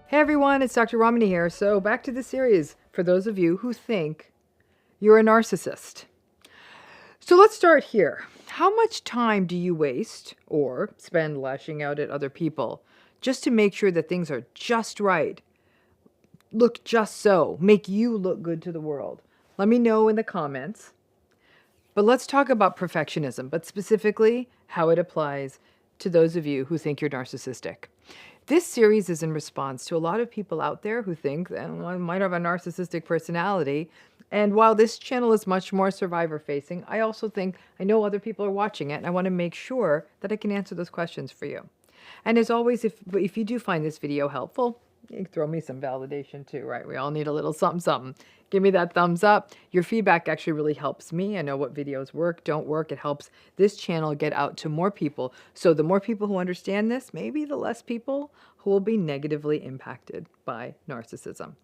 Hey everyone, it's Dr. RAMANI here. So back to the series for those of you who think you're a narcissist. So let's start here. How much time do you waste or spend lashing out at other people just to make sure that things are just right, look just so, make you look good to the world? Let me know in the comments. But let's talk about perfectionism, but specifically how it applies to those of you who think you're narcissistic. This series is in response to a lot of people out there who think that I might have a narcissistic personality. And while this channel is much more survivor facing, I also think I know other people are watching it and I want to make sure that I can answer those questions for you. And as always, if you do find this video helpful, you can throw me some validation too, right? We all need a little something, something. Give me that thumbs up. Your feedback actually really helps me. I know what videos work, don't work. It helps this channel get out to more people. So the more people who understand this, maybe the less people who will be negatively impacted by narcissism.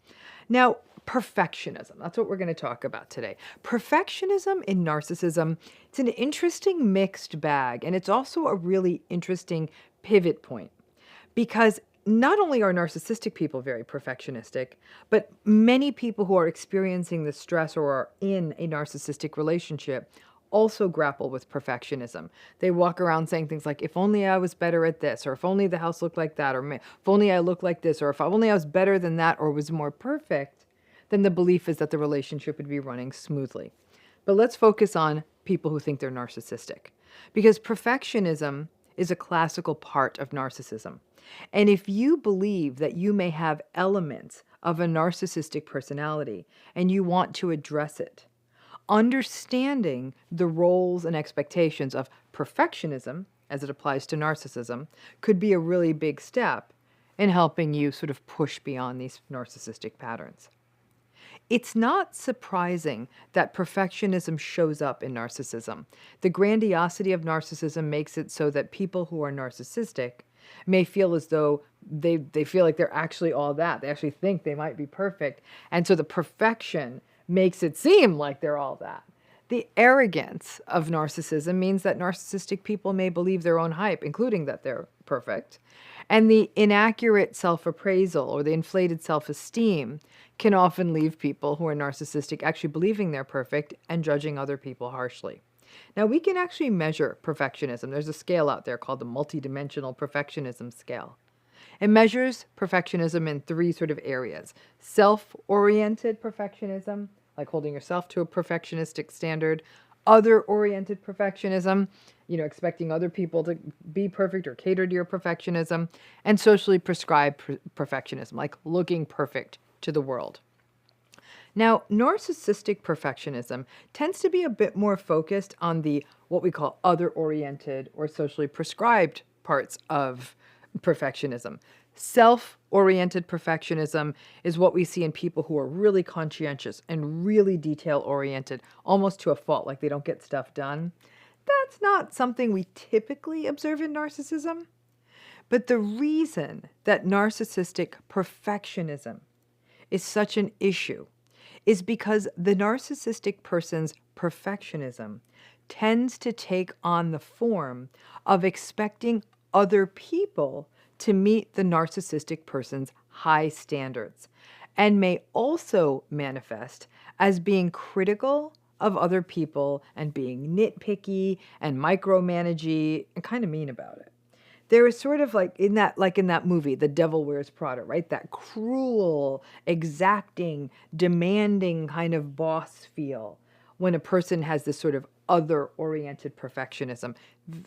Now, perfectionism. That's what we're going to talk about today. Perfectionism in narcissism, it's an interesting mixed bag, and it's also a really interesting pivot point because not only are narcissistic people very perfectionistic, but many people who are experiencing the stress or are in a narcissistic relationship also grapple with perfectionism. They walk around saying things like, if only I was better at this, or if only the house looked like that, or if only I looked like this, or if only I was better than that, or was more perfect, then the belief is that the relationship would be running smoothly. But let's focus on people who think they're narcissistic, because perfectionism is a classical part of narcissism. And if you believe that you may have elements of a narcissistic personality and you want to address it, understanding the roles and expectations of perfectionism as it applies to narcissism could be a really big step in helping you sort of push beyond these narcissistic patterns. It's not surprising that perfectionism shows up in narcissism. The grandiosity of narcissism makes it so that people who are narcissistic may feel as though they feel like they're actually all that. They actually think they might be perfect. And so the perfection makes it seem like they're all that. The arrogance of narcissism means that narcissistic people may believe their own hype, including that they're perfect. And the inaccurate self-appraisal or the inflated self-esteem can often leave people who are narcissistic actually believing they're perfect and judging other people harshly. Now, we can actually measure perfectionism. There's a scale out there called the multidimensional perfectionism scale. It measures perfectionism in three sort of areas: self-oriented perfectionism, like holding yourself to a perfectionistic standard; other-oriented perfectionism, expecting other people to be perfect or cater to your perfectionism; and socially prescribed perfectionism, like looking perfect to the world. Now, narcissistic perfectionism tends to be a bit more focused on the what we call other-oriented or socially prescribed parts of perfectionism. Self-oriented perfectionism is what we see in people who are really conscientious and really detail-oriented, almost to a fault, like they don't get stuff done. That's not something we typically observe in narcissism. But the reason that narcissistic perfectionism is such an issue is because the narcissistic person's perfectionism tends to take on the form of expecting other people to meet the narcissistic person's high standards, and may also manifest as being critical of other people and being nitpicky and micromanagey and kind of mean about it. There is sort of like in that movie, The Devil Wears Prada, right? That cruel, exacting, demanding kind of boss feel when a person has this sort of other-oriented perfectionism.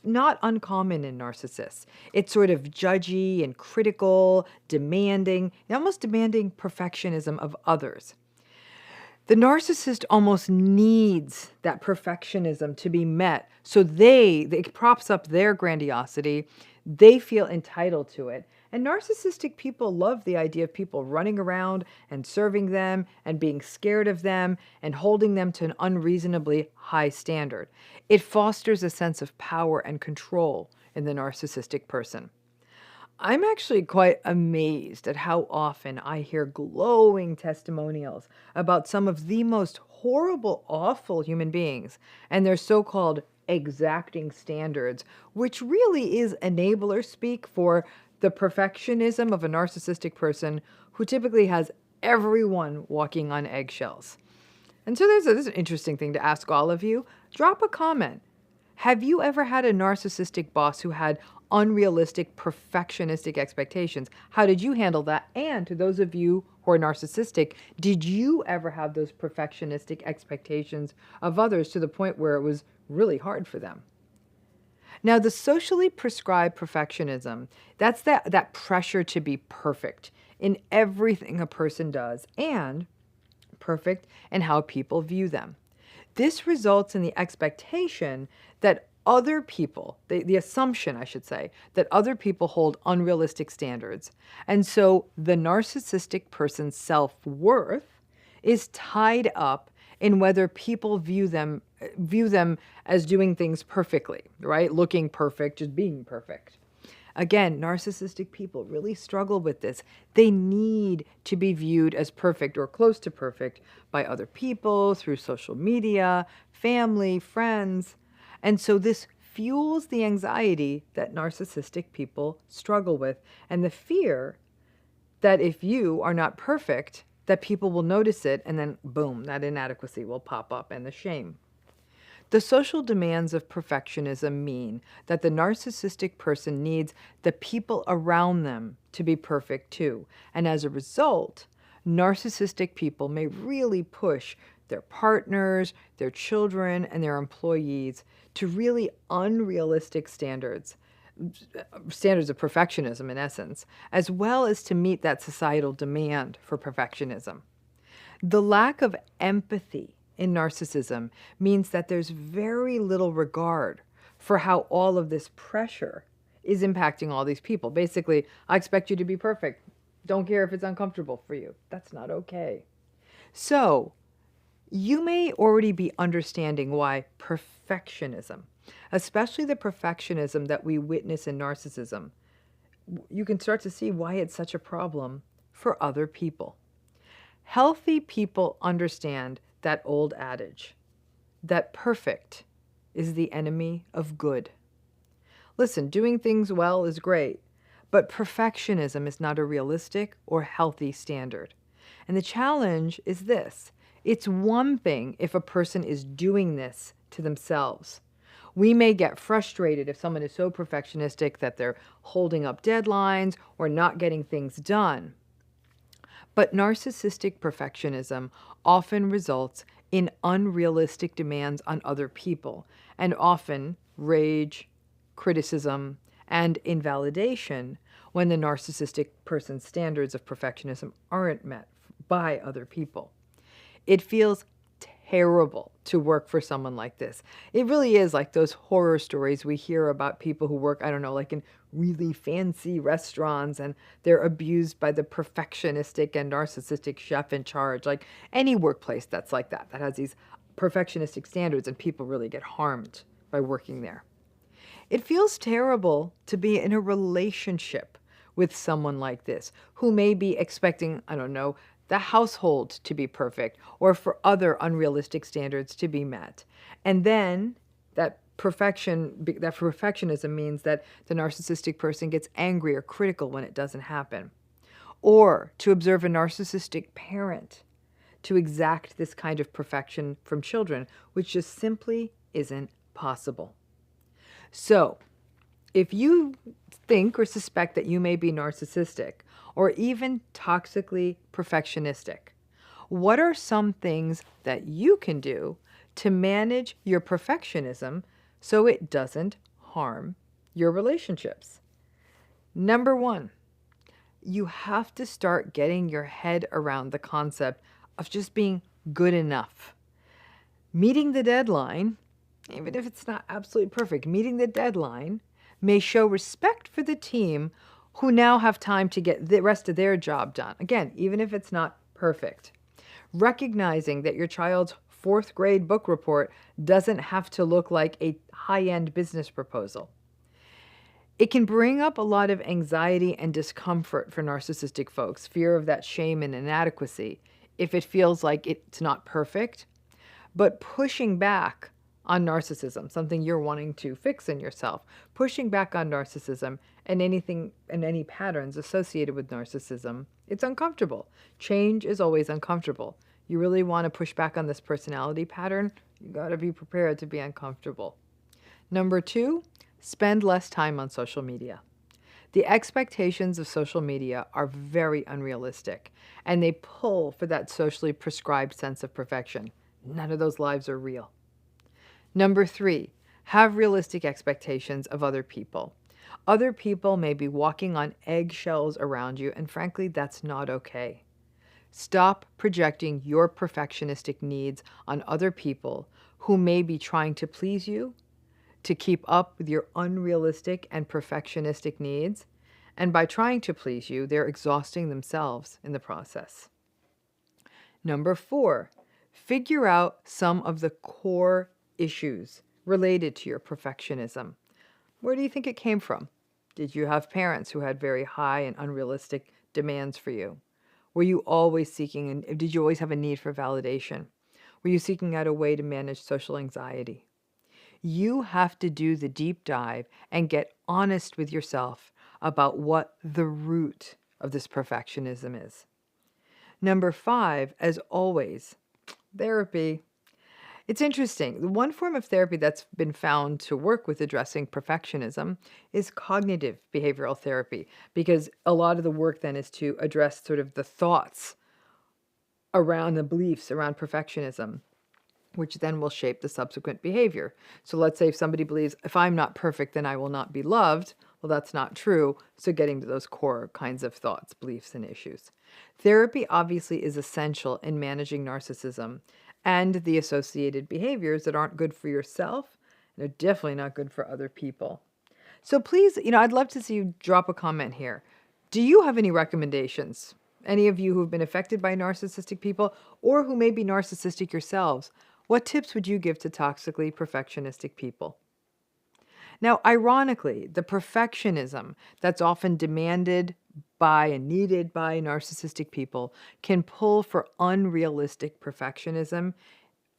Not uncommon in narcissists. It's sort of judgy and critical, demanding, almost demanding perfectionism of others. The narcissist almost needs that perfectionism to be met, so it props up their grandiosity. They feel entitled to it. And narcissistic people love the idea of people running around and serving them and being scared of them and holding them to an unreasonably high standard. It fosters a sense of power and control in the narcissistic person. I'm actually quite amazed at how often I hear glowing testimonials about some of the most horrible, awful human beings and their so-called exacting standards, which really is enabler speak for the perfectionism of a narcissistic person who typically has everyone walking on eggshells. And so this is an interesting thing to ask all of you. Drop a comment. Have you ever had a narcissistic boss who had unrealistic, perfectionistic expectations? How did you handle that? And to those of you who are narcissistic, did you ever have those perfectionistic expectations of others to the point where it was really hard for them? Now, the socially prescribed perfectionism, that's that pressure to be perfect in everything a person does, and perfect in how people view them. This results in the expectation that other people, the assumption, I should say, that other people hold unrealistic standards. And so the narcissistic person's self-worth is tied up in whether people view them as doing things perfectly, right? Looking perfect, just being perfect. Again, narcissistic people really struggle with this. They need to be viewed as perfect or close to perfect by other people, through social media, family, friends. And so this fuels the anxiety that narcissistic people struggle with, and the fear that if you are not perfect, that people will notice it, and then boom, that inadequacy will pop up, and the shame. The social demands of perfectionism mean that the narcissistic person needs the people around them to be perfect too. And as a result, narcissistic people may really push their partners, their children, and their employees to really unrealistic standards of perfectionism in essence, as well as to meet that societal demand for perfectionism. The lack of empathy in narcissism means that there's very little regard for how all of this pressure is impacting all these people. Basically, I expect you to be perfect. Don't care if it's uncomfortable for you. That's not okay. So, you may already be understanding why perfectionism, especially the perfectionism that we witness in narcissism, you can start to see why it's such a problem for other people. Healthy people understand that old adage, that perfect is the enemy of good. Listen, doing things well is great, but perfectionism is not a realistic or healthy standard. And the challenge is this. It's one thing if a person is doing this to themselves. We may get frustrated if someone is so perfectionistic that they're holding up deadlines or not getting things done. But narcissistic perfectionism often results in unrealistic demands on other people, and often rage, criticism, and invalidation when the narcissistic person's standards of perfectionism aren't met by other people. It feels terrible to work for someone like this. It really is like those horror stories we hear about people who work, I don't know, like in really fancy restaurants, and they're abused by the perfectionistic and narcissistic chef in charge. Like any workplace that's like that has these perfectionistic standards, and people really get harmed by working there. It feels terrible to be in a relationship with someone like this, who may be expecting, I don't know, the household to be perfect, or for other unrealistic standards to be met. And then that perfectionism means that the narcissistic person gets angry or critical when it doesn't happen. Or to observe a narcissistic parent to exact this kind of perfection from children, which just simply isn't possible. So, if you think or suspect that you may be narcissistic or even toxically perfectionistic, what are some things that you can do to manage your perfectionism so it doesn't harm your relationships? Number one, you have to start getting your head around the concept of just being good enough. Meeting the deadline, even if it's not absolutely perfect, meeting the deadline may show respect for the team who now have time to get the rest of their job done. Again, even if it's not perfect. Recognizing that your child's 4th grade book report doesn't have to look like a high-end business proposal. It can bring up a lot of anxiety and discomfort for narcissistic folks, fear of that shame and inadequacy, if it feels like it's not perfect. But pushing back on narcissism, something you're wanting to fix in yourself, pushing back on narcissism and anything and any patterns associated with narcissism, it's uncomfortable. Change is always uncomfortable. You really want to push back on this personality pattern, you got to be prepared to be uncomfortable. Number 2, spend less time on social media. The expectations of social media are very unrealistic, and they pull for that socially prescribed sense of perfection. None of those lives are real. Number 3, have realistic expectations of other people. Other people may be walking on eggshells around you, and frankly, that's not okay. Stop projecting your perfectionistic needs on other people who may be trying to please you, to keep up with your unrealistic and perfectionistic needs, and by trying to please you, they're exhausting themselves in the process. Number 4, figure out some of the core issues related to your perfectionism. Where do you think it came from? Did you have parents who had very high and unrealistic demands for you? Were you always seeking, and did you always have a need for validation? Were you seeking out a way to manage social anxiety? You have to do the deep dive and get honest with yourself about what the root of this perfectionism is. Number 5, as always, therapy. It's interesting. The one form of therapy that's been found to work with addressing perfectionism is cognitive behavioral therapy, because a lot of the work then is to address sort of the thoughts around the beliefs around perfectionism, which then will shape the subsequent behavior. So let's say if somebody believes, if I'm not perfect, then I will not be loved. Well, that's not true. So getting to those core kinds of thoughts, beliefs, and issues. Therapy obviously is essential in managing narcissism and the associated behaviors that aren't good for yourself and are definitely not good for other people. So please, I'd love to see you drop a comment here. Do you have any recommendations? Any of you who've been affected by narcissistic people or who may be narcissistic yourselves, what tips would you give to toxically perfectionistic people? Now, ironically, the perfectionism that's often demanded by and needed by narcissistic people can pull for unrealistic perfectionism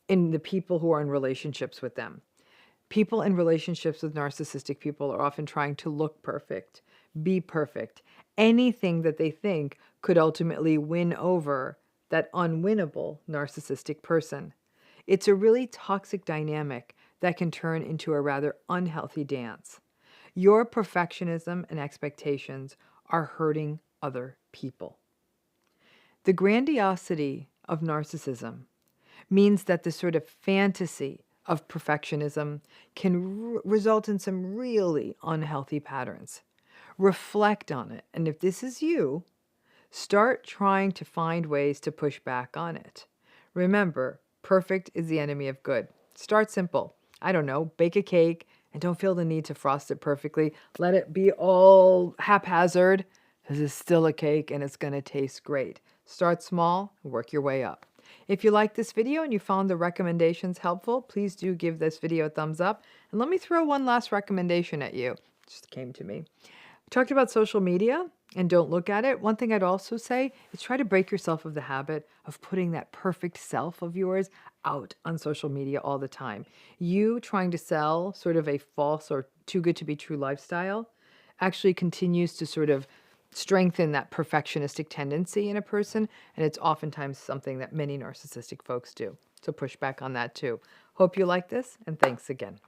in the people who are in relationships with them. People in relationships with narcissistic people are often trying to look perfect, be perfect, anything that they think could ultimately win over that unwinnable narcissistic person. It's a really toxic dynamic that can turn into a rather unhealthy dance. Your perfectionism and expectations are hurting other people. The grandiosity of narcissism means that the sort of fantasy of perfectionism can result in some really unhealthy patterns. Reflect on it, and if this is you, start trying to find ways to push back on it. Remember, perfect is the enemy of good. Start simple. I don't know, bake a cake and don't feel the need to frost it perfectly. Let it be all haphazard, because it's still a cake and it's going to taste great. Start small and work your way up. If you liked this video and you found the recommendations helpful, please do give this video a thumbs up. And let me throw one last recommendation at you. It just came to me. We talked about social media and don't look at it. One thing I'd also say is try to break yourself of the habit of putting that perfect self of yours out on social media all the time. You trying to sell sort of a false or too good to be true lifestyle actually continues to sort of strengthen that perfectionistic tendency in a person, and it's oftentimes something that many narcissistic folks do. So push back on that too. Hope you like this, and thanks again.